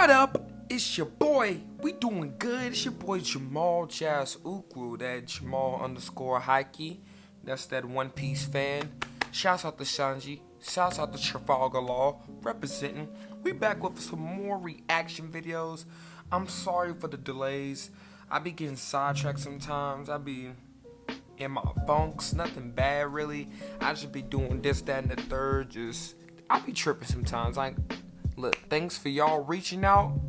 What up? It's your boy. We doing good. It's your boy Jamal Jazz Ukwu. That Jamal _ Hikey. That's that One Piece fan. Shouts out to Shanji. Shouts out to Trafalgar Law. Representing. We back with some more reaction videos. I'm sorry for the delays. I be getting sidetracked sometimes. I be in my funks. Nothing bad really. I just be doing this, that, and the third. I be tripping sometimes. Look, thanks for y'all reaching out.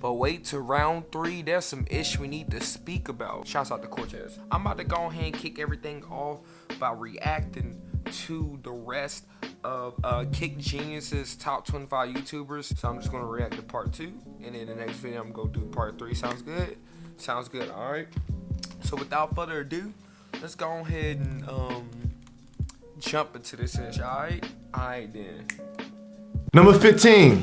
But wait till round 3, there's some ish we need to speak about. Shouts out to Cortez. I'm about to go ahead and kick everything off by reacting to the rest of Kick Genius's top 25 YouTubers. So I'm just gonna react to part 2, and in the next video I'm gonna do part 3. Sounds good? Sounds good, alright. So without further ado, let's go ahead and jump into this ish, alright? Alright then. Number 15,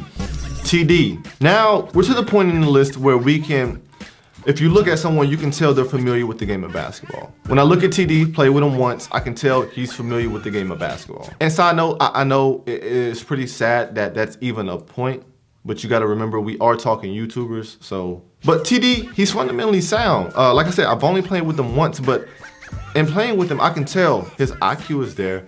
TD. Now, we're to the point in the list where we can, if you look at someone, you can tell they're familiar with the game of basketball. When I look at TD, play with him once, I can tell he's familiar with the game of basketball. And side note, I know it's pretty sad that that's even a point, but you gotta remember we are talking YouTubers, so. But TD, he's fundamentally sound. Like I said, I've only played with him once, but in playing with him, I can tell his IQ is there.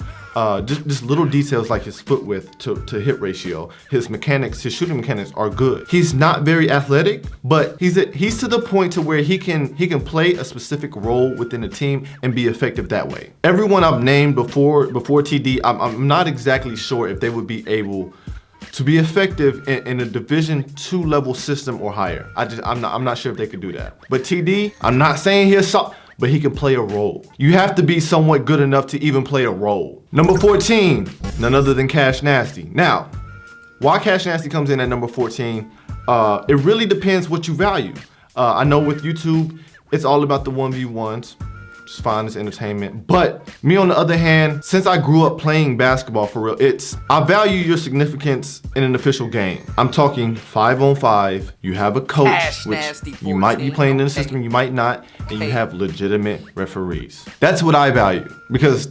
Just little details like his foot width to hit ratio, his mechanics, his shooting mechanics are good. He's not very athletic, but he's to the point to where he can play a specific role within the team and be effective that way. Everyone I've named before TD, I'm not exactly sure if they would be able to be effective in a Division II level system or higher. I'm not sure if they could do that. But TD, I'm not saying he's but he can play a role. You have to be somewhat good enough to even play a role. Number 14, none other than CashNasty. Now, why CashNasty comes in at number 14, it really depends what you value. I know with YouTube, it's all about the 1v1s, just fine as entertainment. But me on the other hand, since I grew up playing basketball for real, I value your significance in an official game. I'm talking 5-on-5, you have a coach, which you might be playing in the system, you might not, and you have legitimate referees. That's what I value, because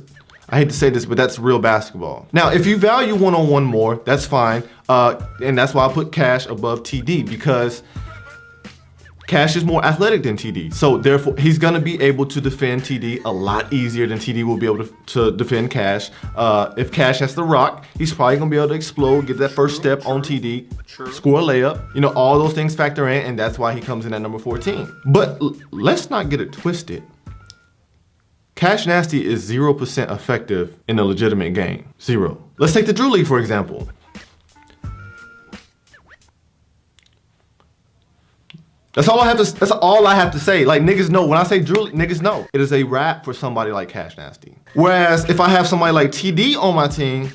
I hate to say this, but that's real basketball. Now, if you value one-on-one more, that's fine, and that's why I put Cash above TD, because Cash is more athletic than TD, so therefore he's gonna be able to defend TD a lot easier than TD will be able to defend Cash. If Cash has to rock, he's probably gonna be able to explode, get that first step on TD, score a layup. You know, all those things factor in, and that's why he comes in at number 14. But let's not get it twisted. CashNasty is 0% effective in a legitimate game. 0. Let's take the Drew League, for example. That's all I have to say. Like, niggas know, when I say Drew, niggas know. It is a wrap for somebody like CashNasty. Whereas if I have somebody like TD on my team,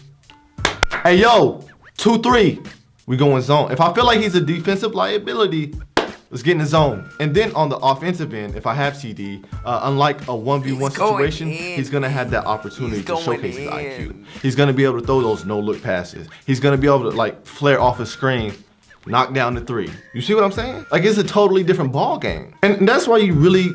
hey yo, 2-3, we go in zone. If I feel like he's a defensive liability, let's get in the zone. And then on the offensive end, if I have TD, unlike a 1v1 situation, he's gonna have that opportunity to showcase his IQ. He's gonna be able to throw those no-look passes. He's gonna be able to like flare off a screen, knock down the 3. You see what I'm saying? Like, it's a totally different ball game. And that's why you really,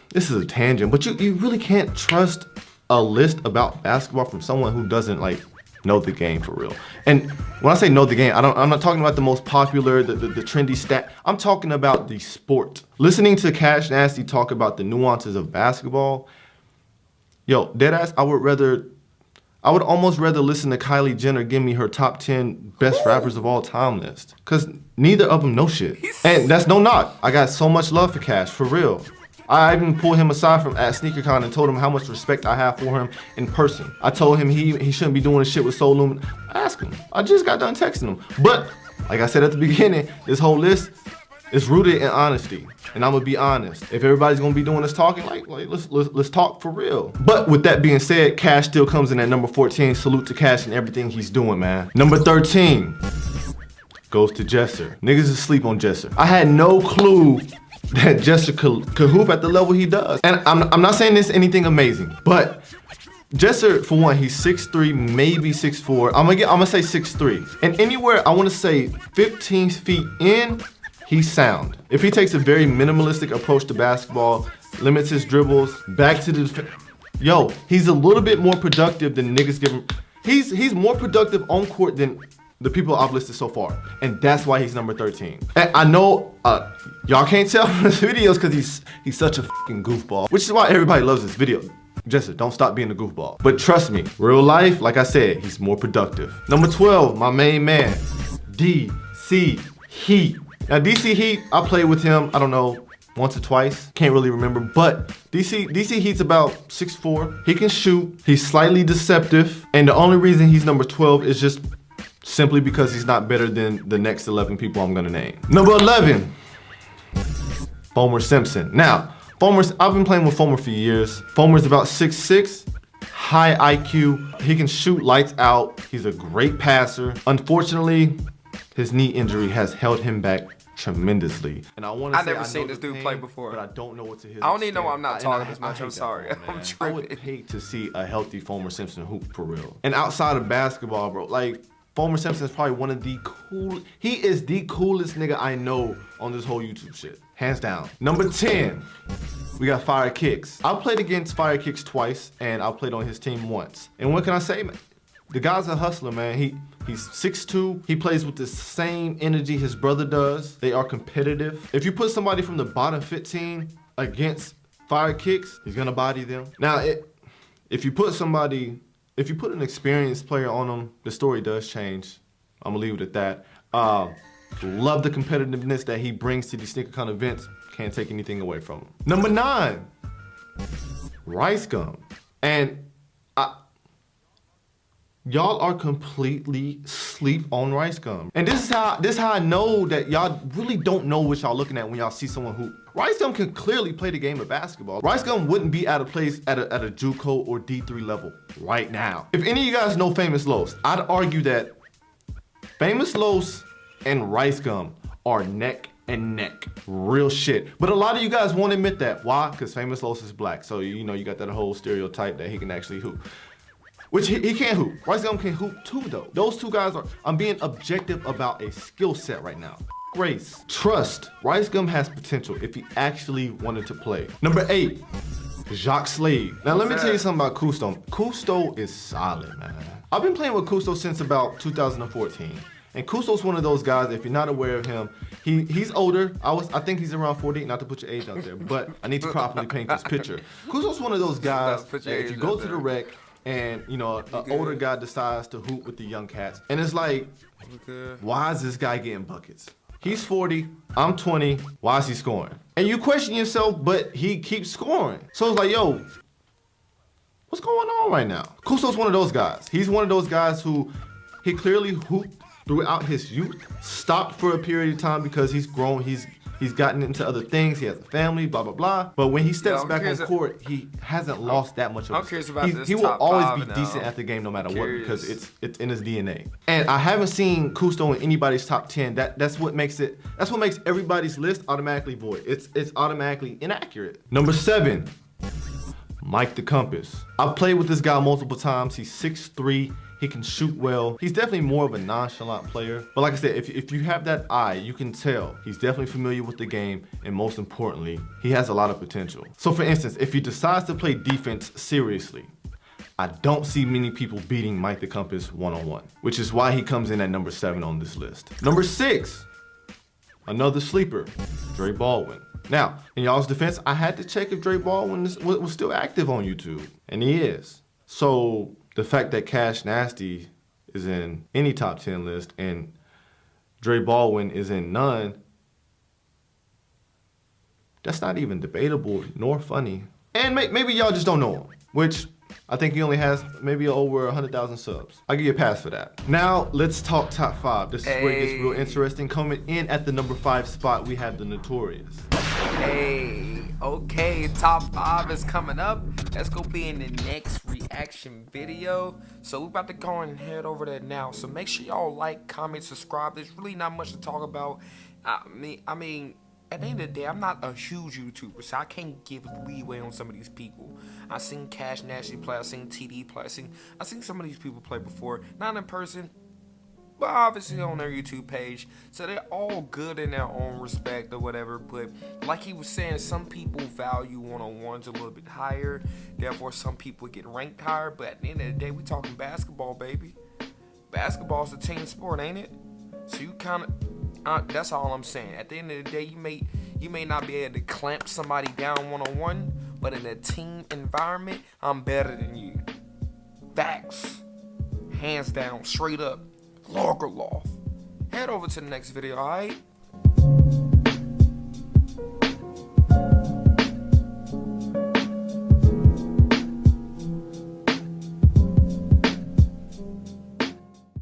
this is a tangent, but you really can't trust a list about basketball from someone who doesn't like know the game for real. And when I say know the game, I'm not talking about the most popular, the trendy stat. I'm talking about the sport. Listening to CashNasty talk about the nuances of basketball, yo, deadass, I would almost rather listen to Kylie Jenner give me her top 10 best rappers of all time list. Cause neither of them know shit. And that's no knock. I got so much love for Cash, for real. I even pulled him aside at SneakerCon and told him how much respect I have for him in person. I told him he shouldn't be doing this shit with Soul Lumen. Ask him. I just got done texting him. But like I said at the beginning, this whole list is rooted in honesty. And I'm gonna be honest. If everybody's gonna be doing this talking, like let's talk for real. But with that being said, Cash still comes in at number 14. Salute to Cash and everything he's doing, man. Number 13 goes to Jesser. Niggas is asleep on Jesser. I had no clue that Jesser could hoop at the level he does. And I'm not saying this anything amazing, but Jesser, for one, he's 6'3", maybe 6'4". I'm gonna say 6'3". And anywhere I wanna say 15 feet in, he's sound. If he takes a very minimalistic approach to basketball, limits his dribbles, back to the yo, he's a little bit more productive than niggas give him. He's more productive on court than the people I've listed so far. And that's why he's number 13. And I know y'all can't tell from his videos because he's such a fucking goofball, which is why everybody loves this video. Jesse, don't stop being a goofball. But trust me, real life, like I said, he's more productive. Number 12, my main man, DC Heat. Now DC Heat, I played with him, I don't know, once or twice, can't really remember, but DC Heat's about 6'4". He can shoot, he's slightly deceptive, and the only reason he's number 12 is just simply because he's not better than the next 11 people I'm gonna name. Number 11, Fomer Simpson. Now, I've been playing with Fomer for years. Fomer's about 6'6", high IQ. He can shoot lights out. He's a great passer. Unfortunately, his knee injury has held him back tremendously. And I've never seen this dude play before. But I don't know what to his I don't even know why I'm not talking this much. I'm sorry. I'm tripping. I would hate to see a healthy Fomer Simpson hoop for real. And outside of basketball, bro, like, Fomer Simpson is probably one of the he is the coolest nigga I know on this whole YouTube shit. Hands down. Number 10, we got Firekicks. I played against Firekicks twice, and I played on his team once. And what can I say, man? The guy's a hustler, man. He's 6'2". He plays with the same energy his brother does. They are competitive. If you put somebody from the bottom 15 against Firekicks, he's gonna body them. Now, if you put an experienced player on him, the story does change. I'm gonna leave it at that. Love the competitiveness that he brings to these SneakerCon events. Can't take anything away from him. Number 9, RiceGum. And y'all are completely sleep on RiceGum. And this is how I know that y'all really don't know what y'all looking at when y'all see someone who RiceGum can clearly play the game of basketball. RiceGum wouldn't be out of place at a JUCO or D3 level right now. If any of you guys know Famous Los, I'd argue that Famous Los and RiceGum are neck and neck. Real shit. But a lot of you guys won't admit that. Why? Because Famous Los is black. So you know you got that whole stereotype that he can actually hoop. Which he can't hoop. RiceGum can hoop too though. Those two guys I'm being objective about a skill set right now. Grace. Trust. RiceGum has potential if he actually wanted to play. Number 8, Jacques Slade. Now let me tell you something about Cousteau. Cousteau is solid, man. I've been playing with Cousteau since about 2014. And Cousteau's one of those guys, if you're not aware of him, he's older. I think he's around 40, not to put your age out there, but I need to properly paint this picture. Cousteau's one of those guys that if you go to the rec and, you know, an older guy decides to hoop with the young cats, and it's like, why is this guy getting buckets? He's 40, I'm 20, why is he scoring? And you question yourself, but he keeps scoring. So it's like, yo, what's going on right now? Cousteau's one of those guys. He's one of those guys who he clearly hooped throughout his youth, stopped for a period of time because he's grown, he's gotten into other things, he has a family, blah, blah, blah. But when he steps back on court, he hasn't lost that much of I'm curious about this. He will always be decent at the game no matter what because it's in his DNA. And I haven't seen Cousteau in anybody's top 10. That's what makes everybody's list automatically void. It's automatically inaccurate. Number 7, Mike the Compass. I've played with this guy multiple times. He's 6'3". He can shoot well. He's definitely more of a nonchalant player. But like I said, if you have that eye, you can tell he's definitely familiar with the game. And most importantly, he has a lot of potential. So for instance, if he decides to play defense seriously, I don't see many people beating Mike the Compass one-on-one, which is why he comes in at number 7 on this list. Number 6, another sleeper, Dre Baldwin. Now, in y'all's defense, I had to check if Dre Baldwin was still active on YouTube, and he is. So the fact that CashNasty is in any top 10 list and Dre Baldwin is in none, that's not even debatable nor funny. And maybe y'all just don't know him, which I think he only has maybe over 100,000 subs. I'll give you a pass for that. Now let's talk top 5. This is where it gets real interesting. Coming in at the number 5 spot, we have the Notorious. Hey, okay, top 5 is coming up. That's gonna be in the next reaction video. So we're about to go and head over there now. So make sure y'all like, comment, subscribe. There's really not much to talk about. I mean, at the end of the day, I'm not a huge YouTuber, so I can't give leeway on some of these people. I seen CashNasty play, I seen TD play, I seen some of these people play before, not in person, but obviously on their YouTube page. So they're all good in their own respect or whatever. But like he was saying, some people value one-on-ones a little bit higher. Therefore, some people get ranked higher. But at the end of the day, we talking basketball, baby. Basketball's a team sport, ain't it? So you kind of, that's all I'm saying. At the end of the day, you may not be able to clamp somebody down one-on-one, but in a team environment, I'm better than you. Facts. Hands down, straight up. Loggerloff. Head over to the next video, alright?